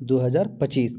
2025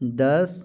10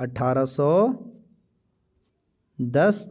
1810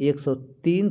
103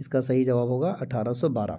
1812.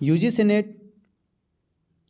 UGC